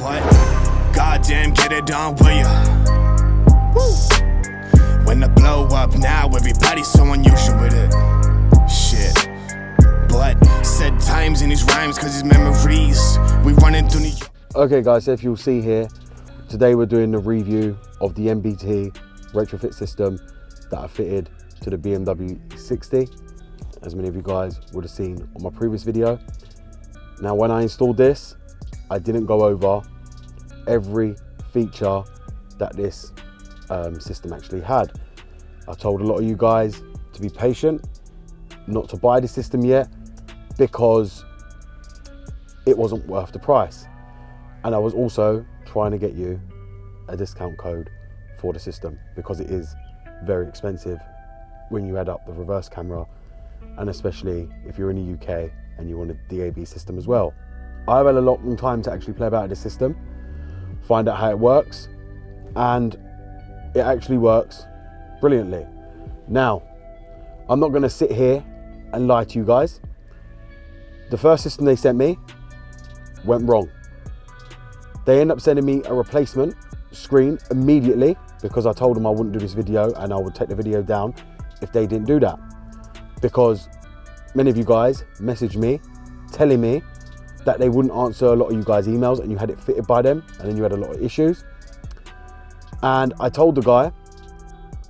But goddamn, get it done, will ya? Woo. When the blow up now, everybody's so unusual with it. Shit. But said times in these rhymes, cause his memories, we running through New York. Okay guys, so if you'll see here, today we're doing the review of the MBT retrofit system that I fitted to the BMW E60, as many of you guys would have seen on my previous video. Now when I installed this, I didn't go over every feature that this system actually had. I told a lot of you guys to be patient, not to buy the system yet, because it wasn't worth the price. And I was also trying to get you a discount code for the system, because it is very expensive when you add up the reverse camera, and especially if you're in the UK and you want a DAB system as well. I've had a long time to actually play about this system, find out how it works, and it actually works brilliantly. Now, I'm not going to sit here and lie to you guys. The first system they sent me went wrong. They ended up sending me a replacement screen immediately, because I told them I wouldn't do this video and I would take the video down if they didn't do that. Because many of you guys messaged me telling me that they wouldn't answer a lot of you guys' emails and you had it fitted by them, and then you had a lot of issues. And I told the guy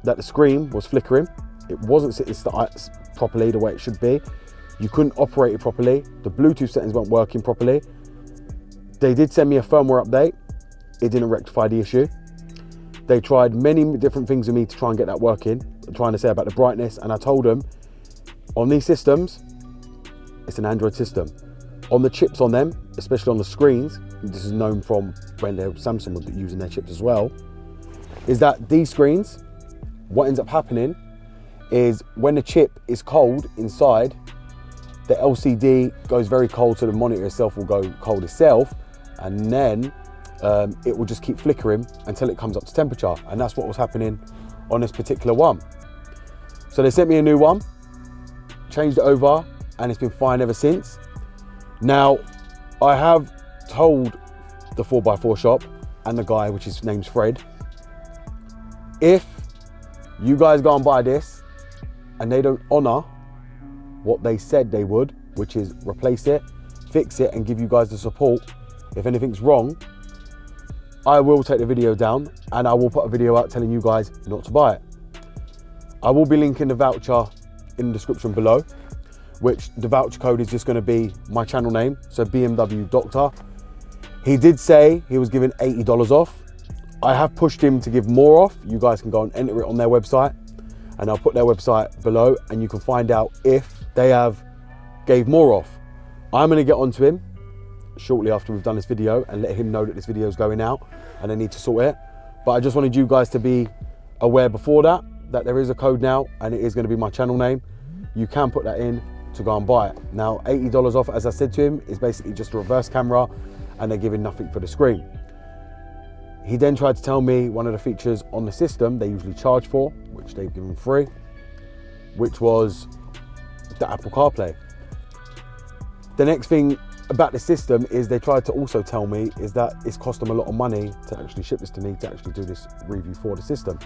that the screen was flickering. It wasn't sitting properly the way it should be. You couldn't operate it properly. The Bluetooth settings weren't working properly. They did send me a firmware update. It didn't rectify the issue. They tried many different things with me to try and get that working, trying to say about the brightness, and I told them on these systems, it's an Android system. On the chips on them, especially on the screens, this is known from when Samsung were using their chips as well, is that these screens, what ends up happening is when the chip is cold inside, the LCD goes very cold, so the monitor itself will go cold itself, and then it will just keep flickering until it comes up to temperature. And that's what was happening on this particular one. So they sent me a new one, changed it over, and it's been fine ever since. Now, I have told the 4x4 shop and the guy, which his name's Fred, if you guys go and buy this and they don't honor what they said they would, which is replace it, fix it, and give you guys the support if anything's wrong, I will take the video down and I will put a video out telling you guys not to buy it. I will be linking the voucher in the description below, which the voucher code is just going to be my channel name, so BMW Doctor. He did say he was giving $80 off. I have pushed him to give more off. You guys can go and enter it on their website, and I'll put their website below and you can find out if they have gave more off. I'm going to get onto him shortly after we've done this video and let him know that this video is going out and they need to sort it. But I just wanted you guys to be aware before that there is a code now, and it is going to be my channel name. You can put that in to go and buy it. Now, $80 off, as I said to him, is basically just a reverse camera, and they're giving nothing for the screen. He then tried to tell me one of the features on the system they usually charge for, which they've given free, which was the Apple CarPlay. The next thing about the system is they tried to also tell me is that it's cost them a lot of money to actually ship this to me, to actually do this review for the system.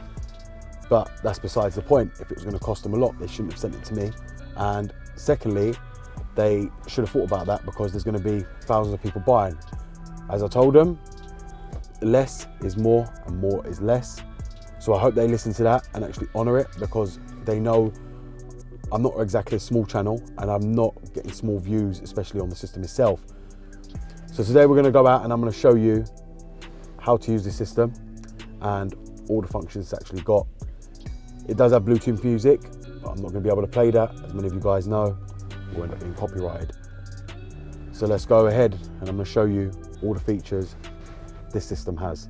But that's besides the point. If it was going to cost them a lot, they shouldn't have sent it to me. And secondly, they should have thought about that, because there's going to be thousands of people buying. As I told them, less is more and more is less. So I hope they listen to that and actually honor it, because they know I'm not exactly a small channel and I'm not getting small views, especially on the system itself. So today we're going to go out and I'm going to show you how to use this system and all the functions it's actually got. It does have Bluetooth music, but I'm not going to be able to play that. As many of you guys know, we'll end up being copyrighted. So let's go ahead and I'm going to show you all the features this system has.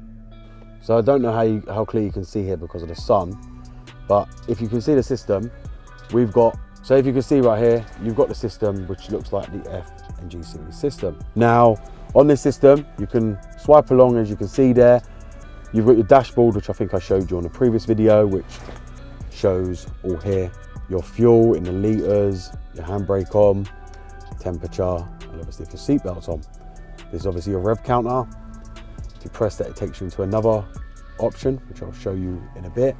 So I don't know how clear you can see here because of the sun, but if you can see the system, we've got, so if you can see right here, you've got the system which looks like the F and G series system. Now on this system, you can swipe along, as you can see there. You've got your dashboard, which I think I showed you on a previous video, which shows all here, your fuel in the liters, your handbrake on, temperature, and obviously if your seatbelt's on. There's obviously your rev counter, you press that, it takes you into another option, which I'll show you in a bit.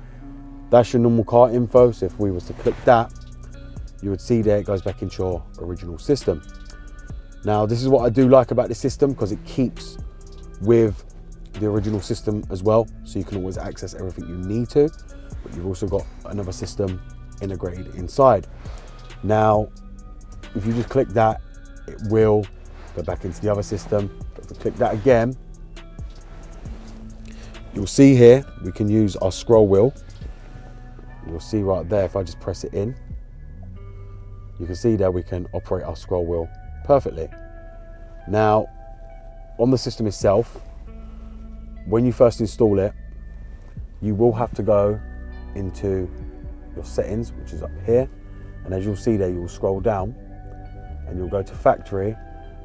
That's your normal car info. So if we was to click that, you would see there it goes back into your original system. Now, this is what I do like about this system, because it keeps with the original system as well. So you can always access everything you need to, but you've also got another system integrated inside. Now, if you just click that, it will go back into the other system. But if we click that again, you'll see here, we can use our scroll wheel. You'll see right there, if I just press it in, you can see there we can operate our scroll wheel perfectly. Now, on the system itself, when you first install it, you will have to go into your settings, which is up here. And as you'll see there, you'll scroll down and you'll go to factory,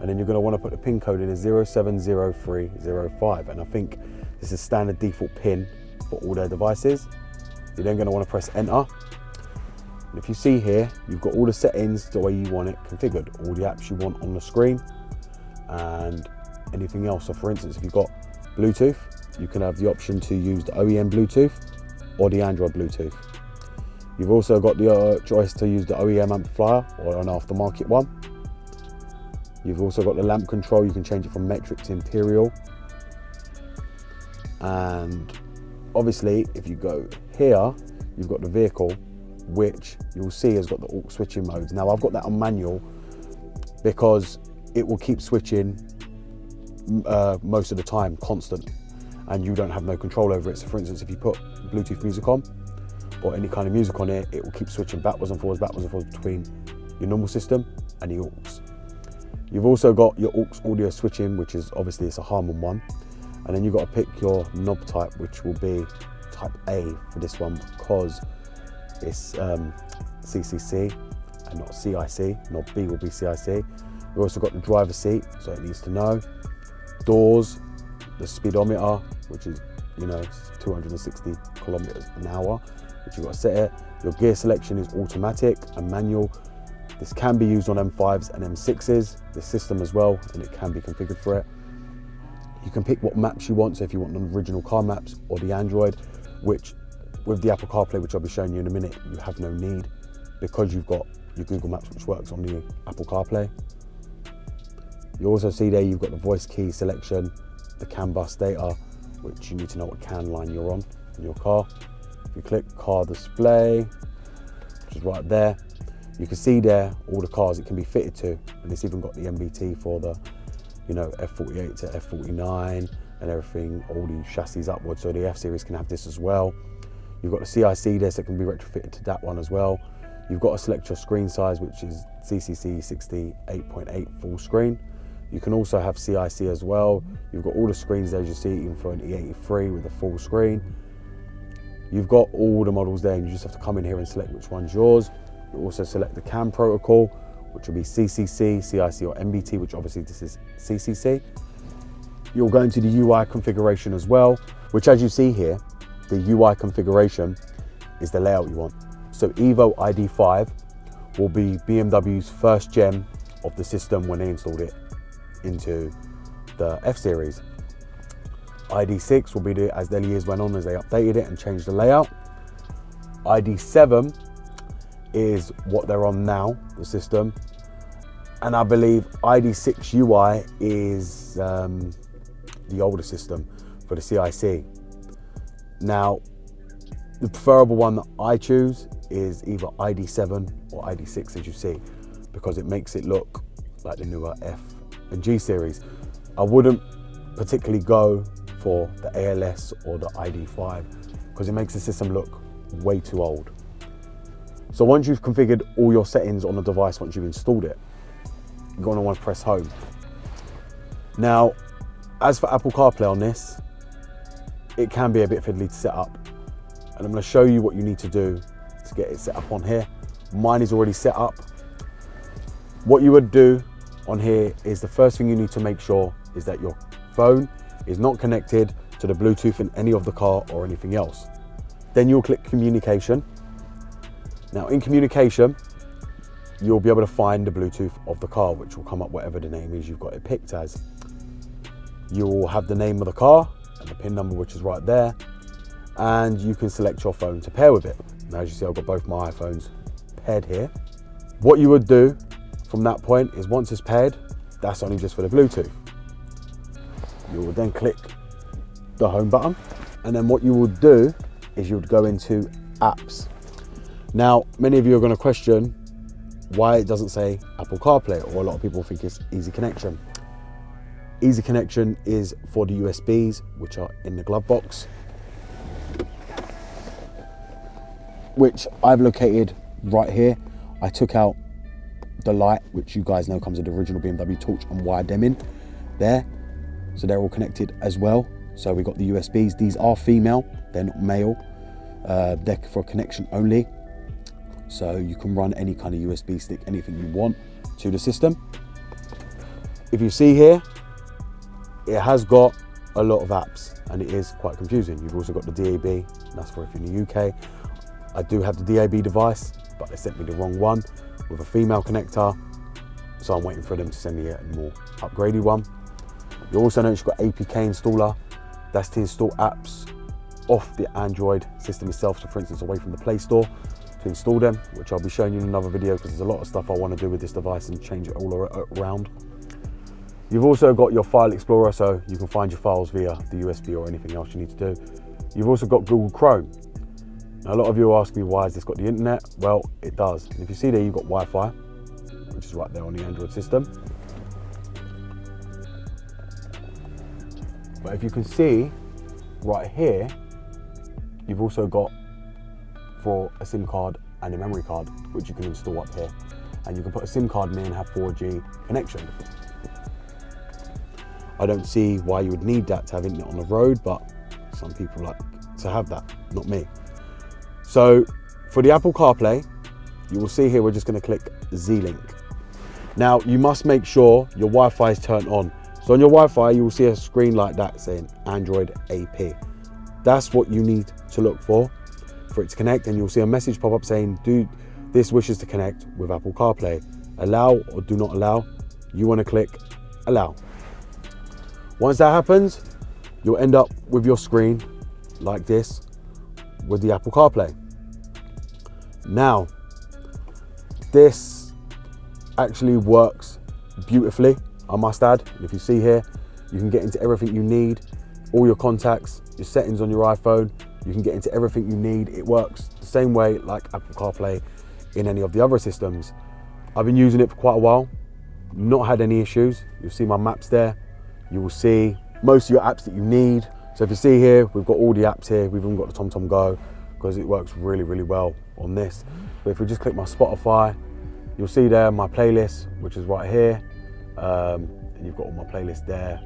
and then you're going to want to put the pin code in as 070305. And I think this is standard default pin for all their devices. You're then going to want to press enter. And if you see here, you've got all the settings the way you want it configured, all the apps you want on the screen and anything else. So for instance, if you've got Bluetooth, you can have the option to use the OEM Bluetooth or the Android Bluetooth. You've also got the choice to use the OEM amplifier or an aftermarket one. You've also got the lamp control. You can change it from metric to imperial. And obviously, if you go here, you've got the vehicle, which you'll see has got the aux switching modes. Now, I've got that on manual because it will keep switching most of the time, constant, and you don't have no control over it. So for instance, if you put Bluetooth music on or any kind of music on it, it will keep switching backwards and forwards between your normal system and the aux. You've also got your aux audio switching, which is obviously it's a Harman one. And then you've got to pick your knob type, which will be type A for this one because it's CCC and not CIC. Knob B will be CIC. You've also got the driver's seat, so it needs to know. Doors, the speedometer, which is 260 kilometers an hour, which you've got to set it. Your gear selection is automatic and manual. This can be used on M5s and M6s, the system as well, and it can be configured for it. You can pick what maps you want, so if you want the original car maps or the Android, which with the Apple CarPlay, which I'll be showing you in a minute, you have no need because you've got your Google Maps, which works on the Apple CarPlay. You also see there you've got the voice key selection, the CAN bus data, which you need to know what CAN line you're on in your car. If you click car display, which is right there, you can see there all the cars it can be fitted to, and it's even got the MBT for the F48 to F49 and everything, all the chassis upwards, so the F series can have this as well. You've got the CIC there, so it can be retrofitted to that one as well. You've got to select your screen size, which is CCC 60 8.8 full screen. You can also have CIC as well. You've got all the screens there, as you see, even for an E83 with a full screen. You've got all the models there, and you just have to come in here and select which one's yours. You also select the CAN protocol, which will be CCC, CIC or MBT, which obviously this is CCC. You'll go into the UI configuration as well, which as you see here, the UI configuration is the layout you want. So Evo ID5 will be BMW's first gen of the system when they installed it into the F series. ID6 will be as the years went on, as they updated it and changed the layout. ID7 is what they're on now, the system. And I believe ID6 UI is the older system for the CIC. Now, the preferable one that I choose is either ID7 or ID6, as you see, because it makes it look like the newer F and G series. I wouldn't particularly go for the ALS or the ID5 because it makes the system look way too old. So once you've configured all your settings on the device, once you've installed it, you're going to want to press home. Now, as for Apple CarPlay on this, it can be a bit fiddly to set up. And I'm going to show you what you need to do to get it set up on here. Mine is already set up. What you would do on here is the first thing you need to make sure is that your phone is not connected to the Bluetooth in any of the car or anything else. Then you'll click communication. Now in communication, you'll be able to find the Bluetooth of the car, which will come up whatever the name is you've got it picked as. You'll have the name of the car, the PIN number, which is right there, and you can select your phone to pair with it. Now, as you see, I've got both my iPhones paired here. What you would do from that point is once it's paired, that's only just for the Bluetooth. You will then click the home button, and then what you would do is you would go into apps. Now, many of you are going to question why it doesn't say Apple CarPlay, or a lot of people think it's Easy Connection. Easy Connection is for the USBs, which are in the glove box, which I've located right here. I took out the light, which you guys know comes with the original BMW torch, and wired them in there. So they're all connected as well. So we got the USBs. These are female, they're not male. They're for connection only. So you can run any kind of USB stick, anything you want to the system. If you see here, it has got a lot of apps and it is quite confusing. You've also got the DAB, that's for if you're in the UK. I do have the DAB device, but they sent me the wrong one with a female connector. So I'm waiting for them to send me a more upgraded one. You also notice you've got APK installer. That's to install apps off the Android system itself. So for instance, away from the Play Store to install them, which I'll be showing you in another video because there's a lot of stuff I want to do with this device and change it all around. You've also got your file explorer, so you can find your files via the USB or anything else you need to do. You've also got Google Chrome. Now, a lot of you ask me, why has this got the internet? Well, it does. And if you see there, you've got Wi-Fi, which is right there on the Android system. But if you can see right here, you've also got for a SIM card and a memory card, which you can install up here. And you can put a SIM card in there and have 4G connection. I don't see why you would need that to have internet on the road, but some people like to have that, not me. So for the Apple CarPlay, you will see here, we're just gonna click Z-Link. Now, you must make sure your Wi-Fi is turned on. So on your Wi-Fi, you will see a screen like that saying Android AP. That's what you need to look for it to connect, and you'll see a message pop up saying, this wishes to connect with Apple CarPlay. Allow or do not allow. You wanna click allow. Once that happens, you'll end up with your screen like this with the Apple CarPlay. Now, this actually works beautifully, I must add. If you see here, you can get into everything you need, all your contacts, your settings on your iPhone, you can get into everything you need. It works the same way like Apple CarPlay in any of the other systems. I've been using it for quite a while, not had any issues. You'll see my maps there. You will see most of your apps that you need. So if you see here, we've got all the apps here. We've even got the TomTom Go because it works really, really well on this. But if we just click my Spotify, you'll see there my playlist, which is right here. And you've got all my playlists there,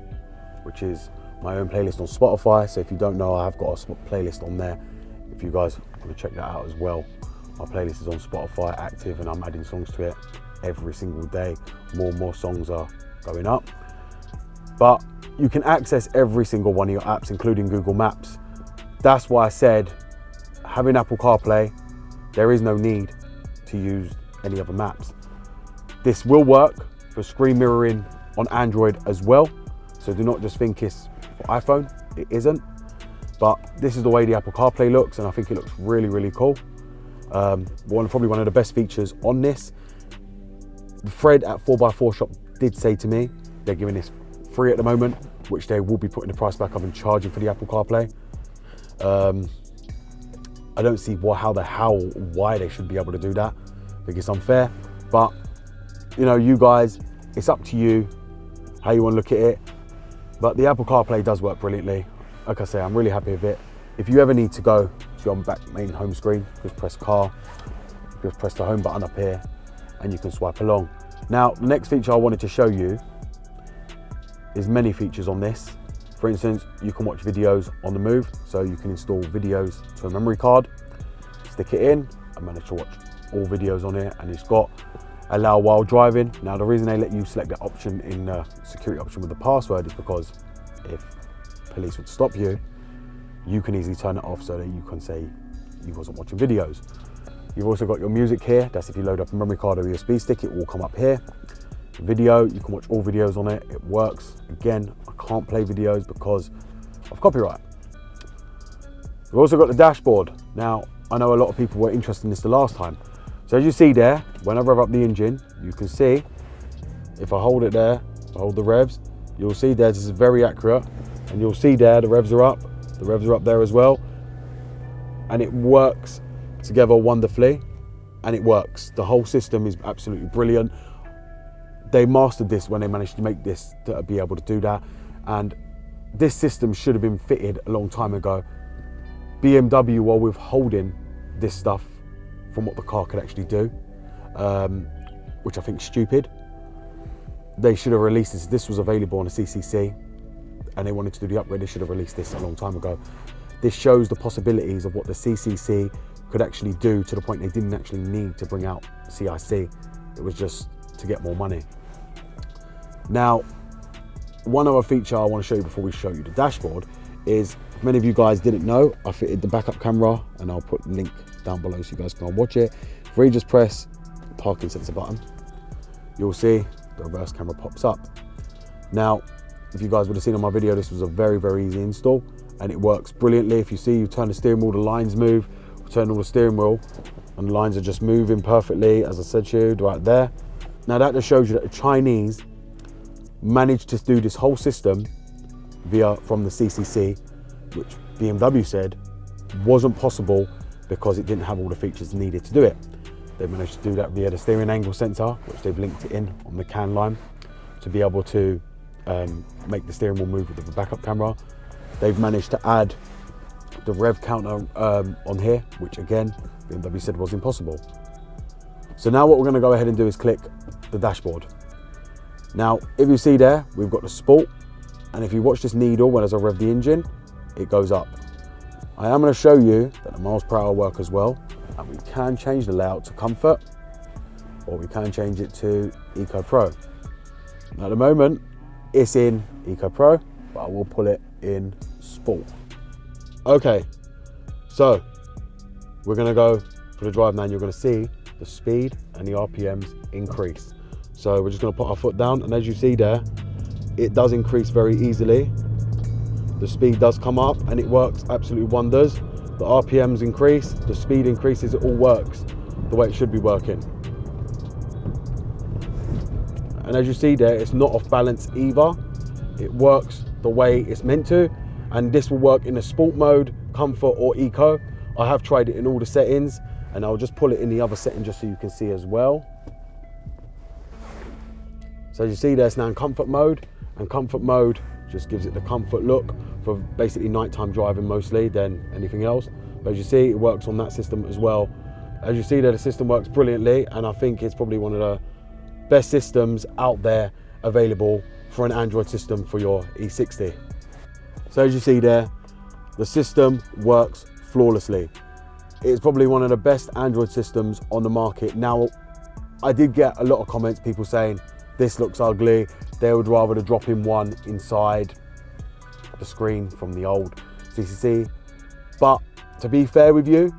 which is my own playlist on Spotify. So if you don't know, I have got a playlist on there. If you guys want to check that out as well. My playlist is on Spotify, active, and I'm adding songs to it every single day. More and more songs are going up. But you can access every single one of your apps, including Google Maps. That's why I said, having Apple CarPlay, there is no need to use any other maps. This will work for screen mirroring on Android as well. So do not just think it's for iPhone, it isn't. But this is the way the Apple CarPlay looks, and I think it looks really, really cool. Probably one of the best features on this. Fred at 4x4 Shop did say to me, they're giving this free at the moment, which they will be putting the price back up and charging for the Apple CarPlay. I don't see why they should be able to do that. I think it's unfair, but you know, you guys, it's up to you how you want to look at it. But the Apple CarPlay does work brilliantly. Like I say, I'm really happy with it. If you ever need to go to your main home screen, just press car, just press the home button up here, and you can swipe along. Now, the next feature I wanted to show you is many features on this. For instance, you can watch videos on the move, so you can install videos to a memory card, stick it in, and manage to watch all videos on it. And it's got allow while driving. Now, the reason they let you select that option in the security option with the password is because if police would stop you, you can easily turn it off so that you can say you wasn't watching videos. You've also got your music here. That's if you load up a memory card or USB stick, it will come up here. Video, you can watch all videos on it. It works. Again, I can't play videos because of copyright. We've also got the dashboard. Now, I know a lot of people were interested in this the last time. So as you see there, when I rev up the engine, you can see, if I hold it there, I hold the revs, you'll see there, this is very accurate, and you'll see there, the revs are up there as well, and it works together wonderfully, and it works. The whole system is absolutely brilliant. They mastered this when they managed to make this to be able to do that, and this system should have been fitted a long time ago. BMW were withholding this stuff from what the car could actually do, which I think is stupid. They should have released this. This was available on a CCC and they wanted to do the upgrade. They should have released this a long time ago. This shows the possibilities of what the CCC could actually do, to the point they didn't actually need to bring out CIC. It was just to get more money. Now, one other feature I want to show you before we show you the dashboard is, many of you guys didn't know, I fitted the backup camera, and I'll put the link down below so you guys can watch it. If we just press the parking sensor button, you'll see the reverse camera pops up. Now, if you guys would have seen on my video, this was a very, very easy install and it works brilliantly. If you see, you turn the steering wheel, the lines move, we turn on the steering wheel and the lines are just moving perfectly, as I said to you, right there. Now that just shows you that the Chinese managed to do this whole system from the CCC, which BMW said wasn't possible because it didn't have all the features needed to do it. They managed to do that via the steering angle sensor, which they've linked it in on the can line to be able to make the steering wheel move with the backup camera. They've managed to add the rev counter on here, which again, BMW said was impossible. So now what we're going to go ahead and do is click the dashboard. Now, if you see there, we've got the sport, and if you watch this needle as I rev the engine, it goes up. I am going to show you that the miles per hour work as well, and we can change the layout to comfort, or we can change it to Eco Pro. Now, at the moment, it's in Eco Pro, but I will pull it in Sport. Okay, so we're going to go for the drive now, and you're going to see the speed and the RPMs increase. So we're just going to put our foot down, and as you see there, it does increase very easily. The speed does come up and it works absolutely wonders. The RPMs increase, the speed increases, it all works the way it should be working. And as you see there, it's not off balance either. It works the way it's meant to, and this will work in a sport mode, comfort or eco. I have tried it in all the settings, and I'll just pull it in the other setting just so you can see as well. So as you see there, it's now in comfort mode, and comfort mode just gives it the comfort look for basically nighttime driving mostly than anything else. But as you see, it works on that system as well. As you see there, the system works brilliantly, and I think it's probably one of the best systems out there available for an Android system for your E60. So as you see there, the system works flawlessly. It's probably one of the best Android systems on the market. Now, I did get a lot of comments, people saying, this looks ugly. They would rather the drop-in one inside the screen from the old CCC. But to be fair with you,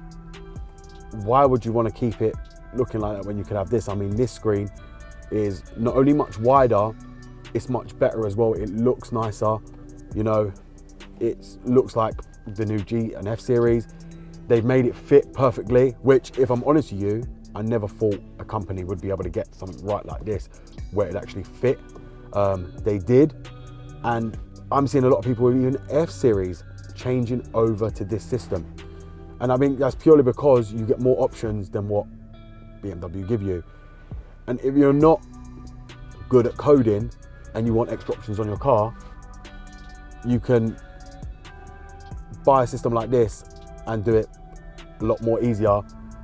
why would you want to keep it looking like that when you could have this? I mean, this screen is not only much wider, it's much better as well. It looks nicer, you know, it looks like the new G and F series. They've made it fit perfectly, which, if I'm honest with you, I never thought a company would be able to get something right like this where it actually fit. They did, and I'm seeing a lot of people with even F series changing over to this system. And I think that's purely because you get more options than what BMW give you. And if you're not good at coding and you want extra options on your car, you can buy a system like this and do it a lot more easier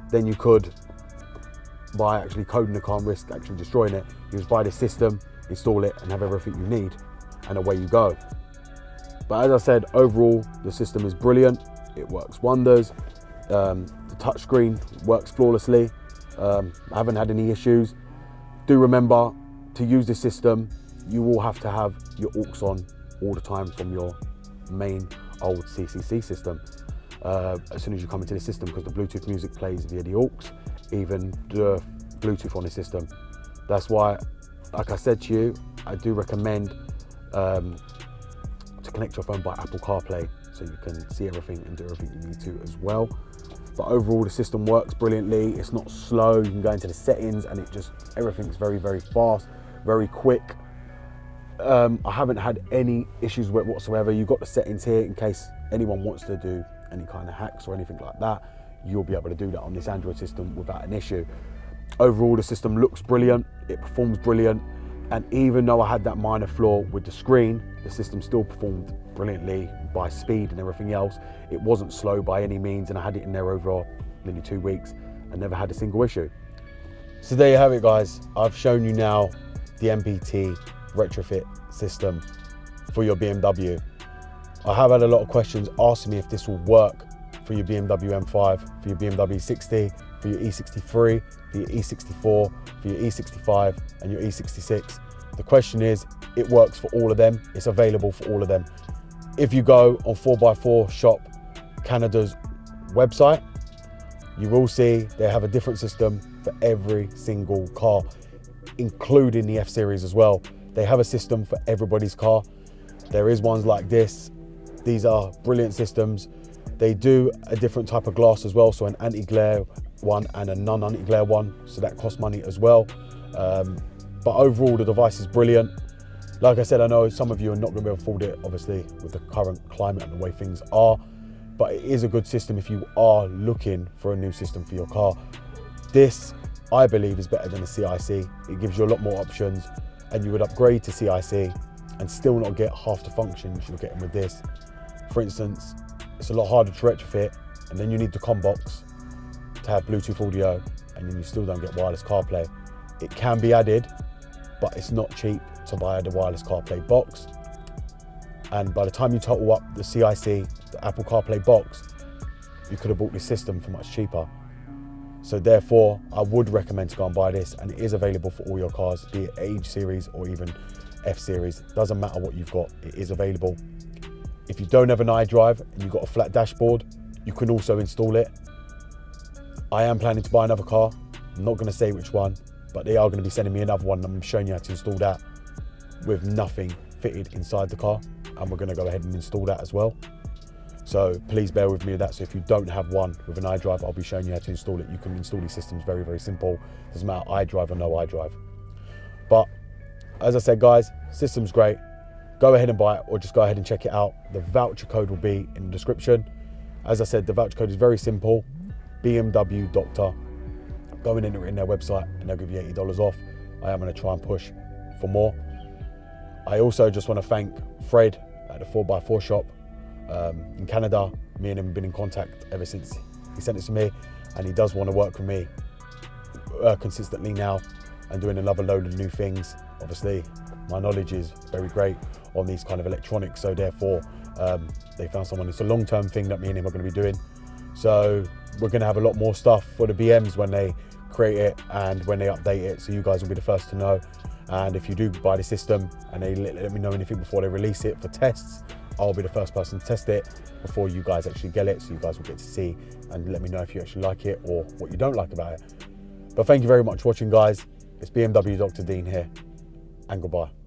than you could by actually coding the car and risk actually destroying it. You just buy this system, install it, and have everything you need, and away you go. But as I said, overall, the system is brilliant. It works wonders. The touchscreen works flawlessly. I haven't had any issues. Do remember, to use this system, you will have to have your aux on all the time from your main old CCC system. As soon as you come into the system, because the Bluetooth music plays via the aux, even the Bluetooth on the system. That's why, like I said to you, I do recommend to connect your phone by Apple CarPlay, so you can see everything and do everything you need to as well. But overall, the system works brilliantly. It's not slow. You can go into the settings and everything's very, very fast, very quick. I haven't had any issues with it whatsoever. You've got the settings here in case anyone wants to do any kind of hacks or anything like that. You'll be able to do that on this Android system without an issue. Overall, the system looks brilliant. It performs brilliant. And even though I had that minor flaw with the screen, the system still performed brilliantly by speed and everything else. It wasn't slow by any means, and I had it in there over nearly 2 weeks and never had a single issue. So there you have it, guys. I've shown you now the MBT retrofit system for your BMW. I have had a lot of questions asking me if this will work for your BMW M5, for your BMW E60, for your E63, for your E64, for your E65 and your E66. The question is, it works for all of them. It's available for all of them. If you go on 4x4 Shop Canada's website, you will see they have a different system for every single car, including the F-Series as well. They have a system for everybody's car. There is ones like this. These are brilliant systems. They do a different type of glass as well, so an anti-glare one and a non-anti-glare one, so that costs money as well. But overall, the device is brilliant. Like I said, I know some of you are not going to be able to afford it, obviously, with the current climate and the way things are, but it is a good system if you are looking for a new system for your car. This, I believe, is better than a CIC. It gives you a lot more options, and you would upgrade to CIC and still not get half the functions you're getting with this. For instance, it's a lot harder to retrofit, and then you need the COM box to have Bluetooth audio, and then you still don't get wireless CarPlay. It can be added, but it's not cheap to buy the wireless CarPlay box. And by the time you total up the CIC, the Apple CarPlay box, you could have bought this system for much cheaper. So therefore, I would recommend to go and buy this, and it is available for all your cars, be it Age series or even F series. Doesn't matter what you've got, it is available. If you don't have an iDrive and you've got a flat dashboard, you can also install it. I am planning to buy another car. I'm not going to say which one, but they are going to be sending me another one, and I'm showing you how to install that with nothing fitted inside the car, and we're going to go ahead and install that as well. So please bear with me with that. So if you don't have one with an iDrive, I'll be showing you how to install it. You can install these systems very, very simple. Doesn't matter iDrive or no iDrive. But as I said, guys, system's great. Go ahead and buy it, or just go ahead and check it out. The voucher code will be in the description. As I said, the voucher code is very simple. BMW Doctor. Go and enter it in their website and they'll give you $80 off. I am going to try and push for more. I also just want to thank Fred at the 4x4 Shop in Canada. Me and him have been in contact ever since he sent it to me, and he does want to work with me consistently now and doing another load of new things. Obviously, my knowledge is very great on these kind of electronics, so therefore they found someone. It's a long-term thing that me and him are going to be doing. So we're going to have a lot more stuff for the BMs when they create it and when they update it, so you guys will be the first to know. And if you do buy the system and they let me know anything before they release it for tests, I'll be the first person to test it before you guys actually get it, so you guys will get to see and let me know if you actually like it or what you don't like about it. But thank you very much for watching, guys. It's BMW Dr. Dean here, and goodbye.